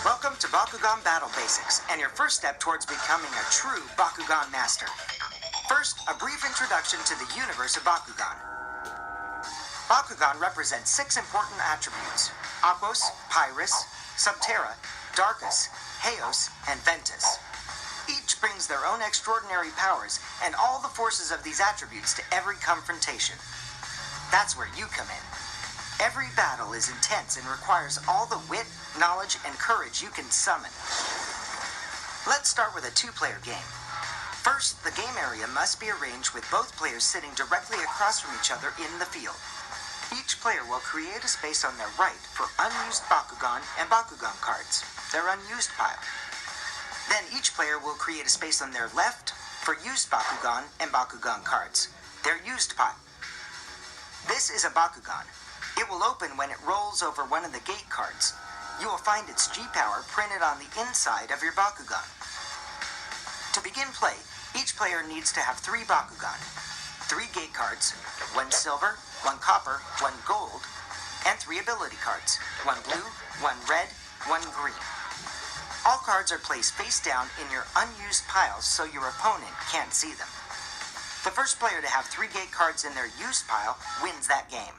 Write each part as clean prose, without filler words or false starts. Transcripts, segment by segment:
Welcome to Bakugan Battle Basics, and your first step towards becoming a true Bakugan master. First, a brief introduction to the universe of Bakugan. Bakugan represents 6 important attributes: Aquos, Pyrus, Subterra, Darkus, Heos, and Ventus. Each brings their own extraordinary powers and all the forces of these attributes to every confrontation. That's where you come in. Every battle is intense and requires all the wit, knowledge, and courage you can summon. Let's start with a 2-player game. First, the game area must be arranged with both players sitting directly across from each other in the field. Each player will create a space on their right for unused Bakugan and Bakugan cards, their unused pile. Then each player will create a space on their left for used Bakugan and Bakugan cards, their used pile. This is a Bakugan. It will open when it rolls over one of the gate cards. You will find its G-power printed on the inside of your Bakugan. To begin play, each player needs to have 3 Bakugan, 3 gate cards, 1 silver, 1 copper, 1 gold, and 3 ability cards, 1 blue, 1 red, 1 green. All cards are placed face down in your unused piles so your opponent can't see them. The first player to have 3 gate cards in their used pile wins that game.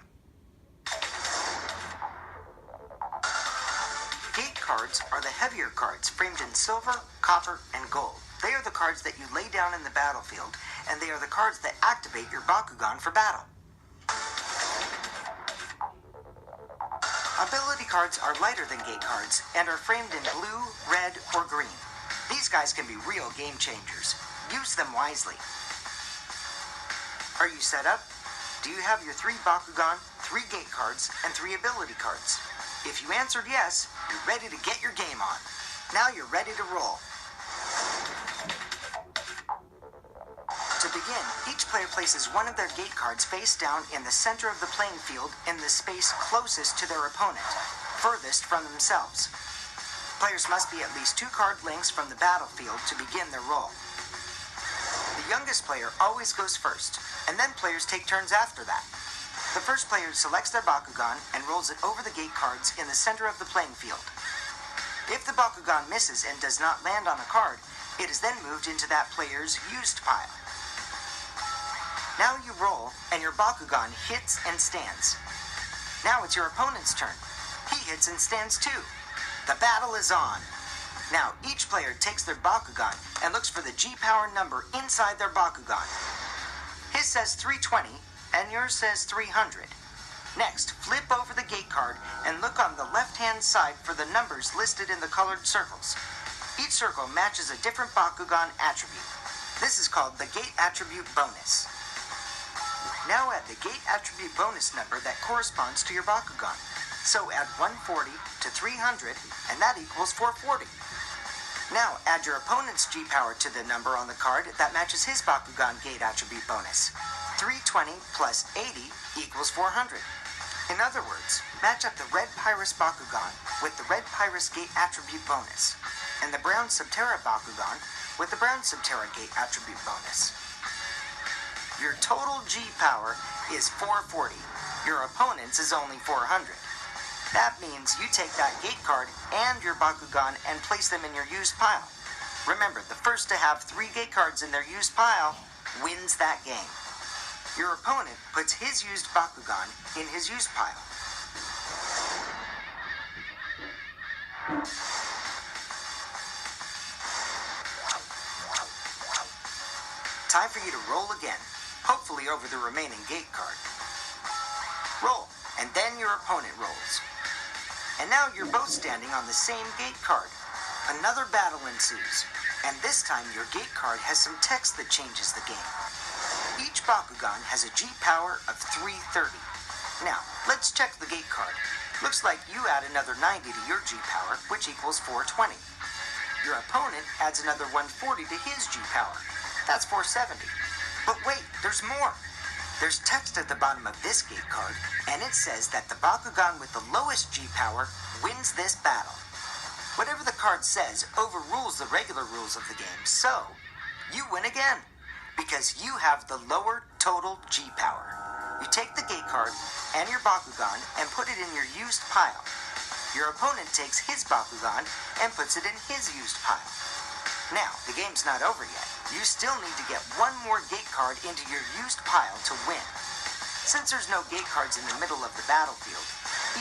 Gate cards are the heavier cards framed in silver, copper, and gold. They are the cards that you lay down in the battlefield, and they are the cards that activate your Bakugan for battle. Ability cards are lighter than gate cards and are framed in blue, red, or green. These guys can be real game changers. Use them wisely. Are you set up? Do you have your 3 Bakugan, 3 gate cards, and 3 ability cards? If you answered yes, you're ready to get your game on. Now you're ready to roll. To begin, each player places one of their gate cards face down in the center of the playing field in the space closest to their opponent, furthest from themselves. Players must be at least 2 card lengths from the battlefield to begin their roll. The youngest player always goes first, and then players take turns after that. The first player selects their Bakugan and rolls it over the gate cards in the center of the playing field. If the Bakugan misses and does not land on a card, it is then moved into that player's used pile. Now you roll, and your Bakugan hits and stands. Now it's your opponent's turn. He hits and stands too. The battle is on. Now each player takes their Bakugan and looks for the G-power number inside their Bakugan. His says 320, and yours says 300. Next, flip over the gate card and look on the left-hand side for the numbers listed in the colored circles. Each circle matches a different Bakugan attribute. This is called the gate attribute bonus. Now add the gate attribute bonus number that corresponds to your Bakugan. So add 140 to 300, and that equals 440. Now add your opponent's G-power to the number on the card that matches his Bakugan gate attribute bonus. 320 plus 80 equals 400. In other words, match up the red Pyrus Bakugan with the red Pyrus gate attribute bonus, and the brown Subterra Bakugan with the brown Subterra gate attribute bonus. Your total G-power is 440. Your opponent's is only 400. That means you take that gate card and your Bakugan and place them in your used pile. Remember, the first to have 3 gate cards in their used pile wins that game. Your opponent puts his used Bakugan in his used pile. Time for you to roll again, hopefully over the remaining gate card. Roll, and then your opponent rolls. And now you're both standing on the same gate card. Another battle ensues, and this time your gate card has some text that changes the game. Each Bakugan has a G-power of 330. Now, let's check the gate card. Looks like you add another 90 to your G-power, which equals 420. Your opponent adds another 140 to his G-power. That's 470. But wait, there's more. There's text at the bottom of this gate card, and it says that the Bakugan with the lowest G-power wins this battle. Whatever the card says overrules the regular rules of the game, so you win again, because you have the lower total G-power. You take the gate card and your Bakugan and put it in your used pile. Your opponent takes his bakugan and puts it in his used pile. Now, the game's not over yet. You still need to get one more gate card into your used pile to win. Since there's no gate cards in the middle of the battlefield,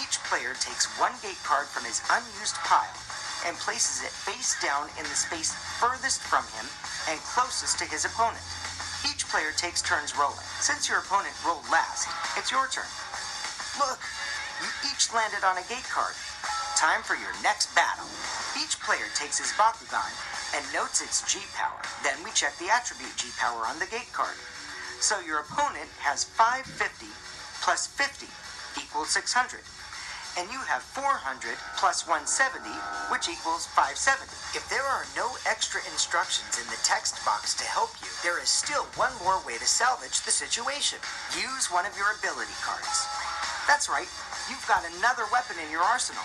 each player takes one gate card from his unused pile and places it face down in the space furthest from him and closest to his opponent. Each player takes turns rolling. Since your opponent rolled last, it's your turn. Look, you each landed on a gate card. Time for your next battle. Each player takes his bakugan and notes its G-power. Then we check the attribute G-power on the gate card. So your opponent has 550 plus 50 equals 600. And you have 400 plus 170, which equals 570. If there are no extra instructions in the text box to help you, there is still one more way to salvage the situation. Use one of your ability cards. That's right, you've got another weapon in your arsenal.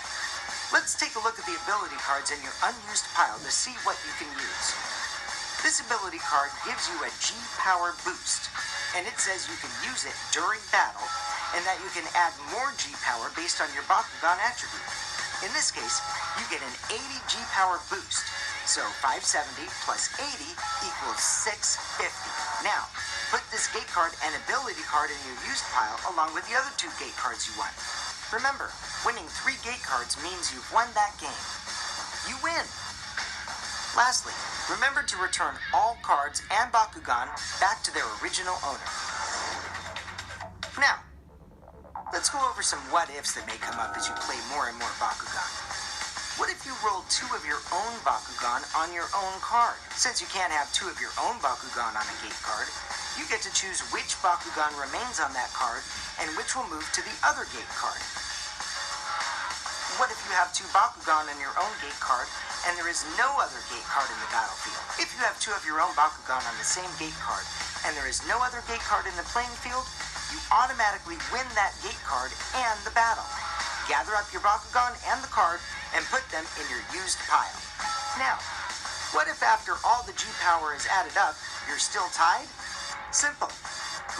Let's take a look at the ability cards in your unused pile to see what you can use. This ability card gives you a G-power boost, and it says you can use it during battle, and that you can add more G-power based on your Bakugan attribute. In this case, you get an 80 G-power boost, so 570 plus 80 equals 650. Now, put this gate card and ability card in your used pile along with the other 2 gate cards you won. Remember, winning 3 gate cards means you've won that game. You win! Lastly, remember to return all cards and Bakugan back to their original owner. Now, let's go over some what-ifs that may come up as you play more and more Bakugan. What if you roll 2 of your own Bakugan on your own card? Since you can't have 2 of your own Bakugan on a gate card, you get to choose which Bakugan remains on that card and which will move to the other gate card. What if you have 2 Bakugan on your own gate card and there is no other gate card in the battlefield? If you have 2 of your own Bakugan on the same gate card and there is no other gate card in the playing field, you automatically win that gate card and the battle. Gather up your Bakugan and the card and put them in your used pile. Now, what if after all the G-power is added up, you're still tied? Simple.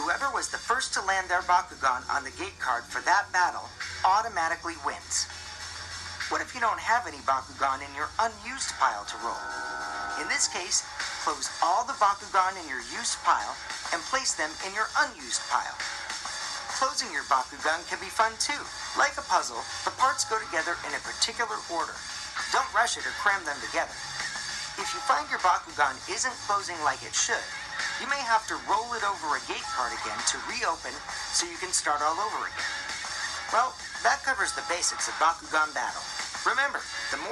Whoever was the first to land their Bakugan on the gate card for that battle automatically wins. What if you don't have any Bakugan in your unused pile to roll? In this case, close all the Bakugan in your used pile and place them in your unused pile. Closing your Bakugan can be fun too. Like a puzzle, the parts go together in a particular order. Don't rush it or cram them together. If you find your Bakugan isn't closing like it should, you may have to roll it over a gate card again to reopen so you can start all over again. Well, that covers the basics of Bakugan battle. Remember, the more